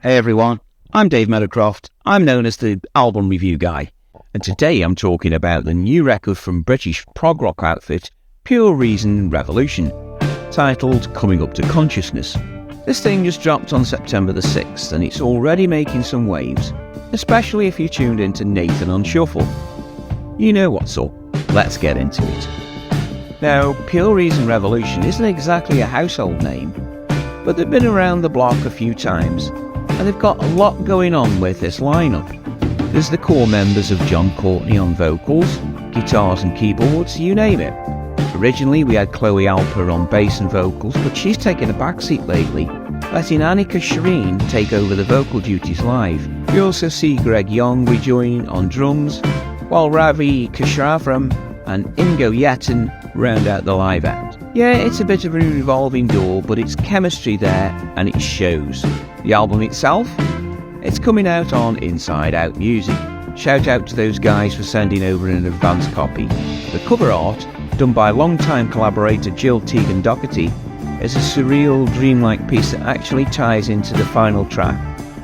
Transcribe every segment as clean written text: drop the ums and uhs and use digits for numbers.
Hey everyone, I'm Dave Meadowcroft. I'm known as the album review guy, and today I'm talking about the new record from British prog-rock outfit Pure Reason Revolution, titled Coming Up To Consciousness. This thing just dropped on September the 6th and it's already making some waves, especially if you tuned into Nathan on Shuffle. You know what's up, let's get into it. Now, Pure Reason Revolution isn't exactly a household name, but they've been around the block a few times and they've got a lot going on with this lineup. There's the core members of John Courtney on vocals, guitars and keyboards, you name it. Originally we had Chloë Alper on bass and vocals, but she's taken a backseat lately, letting Annika Shireen take over the vocal duties live. We also see Greg Young rejoin on drums, while Ravi Keshavaram and Ingo Yetten round out the live act. Yeah, it's a bit of a revolving door, but it's chemistry there and it shows. The album itself? It's coming out on Inside Out Music. Shout out to those guys for sending over an advance copy. The cover art, done by longtime collaborator Jill Teagan Doherty, is a surreal, dreamlike piece that actually ties into the final track,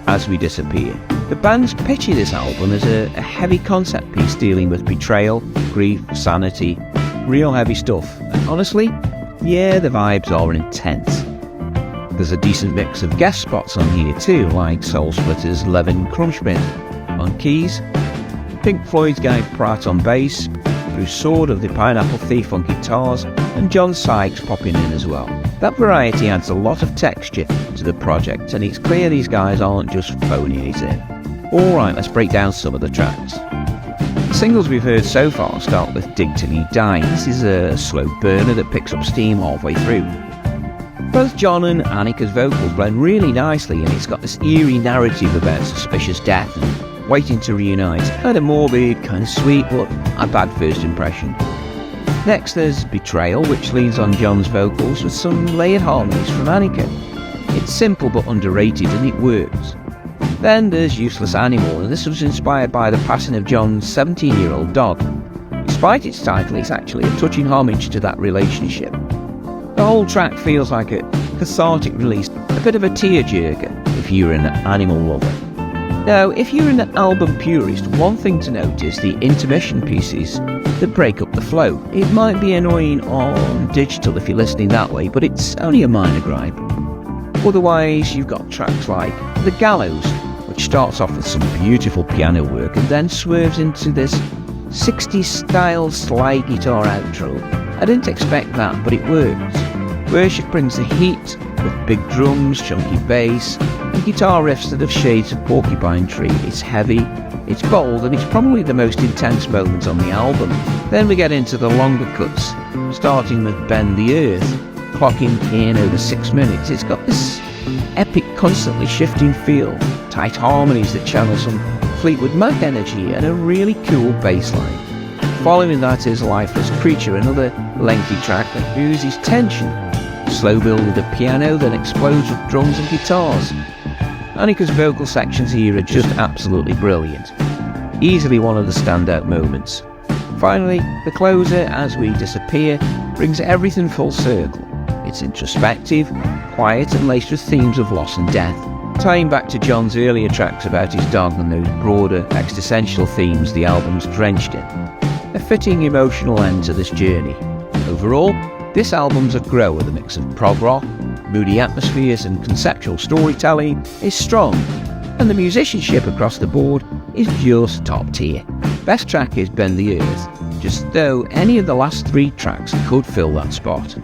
As We Disappear. The band's pitching this album as a heavy concept piece dealing with betrayal, grief, sanity, real heavy stuff. And honestly, yeah, the vibes are intense. There's a decent mix of guest spots on here too, like Soul Splitters Levin Krumschmidt on keys, Pink Floyd's Guy Pratt on bass, Bruce Sword of the Pineapple Thief on guitars, and John Sykes popping in as well. That variety adds a lot of texture to the project, and it's clear these guys aren't just phoning it in. Alright, let's break down some of the tracks. The singles we've heard so far start with Dig Till You Die. This is a slow burner that picks up steam halfway through. Both John and Annika's vocals blend really nicely, and it's got this eerie narrative about suspicious death and waiting to reunite. Kind of morbid, kind of sweet, but a bad first impression. Next there's Betrayal, which leans on John's vocals with some layered harmonies from Annika. It's simple but underrated and it works. Then there's Useless Animal, and this was inspired by the passing of John's 17-year-old dog. Despite its title, it's actually a touching homage to that relationship. The whole track feels like a cathartic release, a bit of a tearjerker if you're an animal lover. Now, if you're an album purist, one thing to note is the intermission pieces that break up the flow. It might be annoying on digital if you're listening that way, but it's only a minor gripe. Otherwise, you've got tracks like The Gallows, which starts off with some beautiful piano work and then swerves into this 60s style slide guitar outro. I didn't expect that, but it works. Worship brings the heat with big drums, chunky bass, and guitar riffs that have shades of Porcupine Tree. It's heavy, it's bold, and it's probably the most intense moment on the album. Then we get into the longer cuts, starting with Bend the Earth, clocking in over 6 minutes. It's got this epic, constantly shifting feel, tight harmonies that channel some Fleetwood Mac energy, and a really cool bass line. Following that is Lifeless Creature, another lengthy track that oozes tension. Slow build with the piano, then explodes with drums and guitars. Annika's vocal sections here are just absolutely brilliant. Easily one of the standout moments. Finally, the closer, As We Disappear, brings everything full circle. It's introspective, quiet and laced with themes of loss and death, tying back to John's earlier tracks about his dog and those broader existential themes the album's drenched in. A fitting emotional end to this journey. Overall, this album's a grower. The mix of prog rock, moody atmospheres and conceptual storytelling is strong, and the musicianship across the board is just top tier. Best track is Bend the Earth, just though any of the last 3 tracks could fill that spot.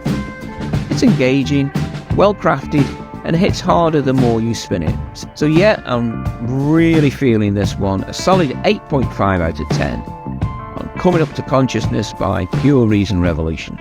It's engaging, well crafted, and hits harder the more you spin it. So yeah, I'm really feeling this one. A solid 8.5 out of 10 on Coming Up To Consciousness by Pure Reason Revolution.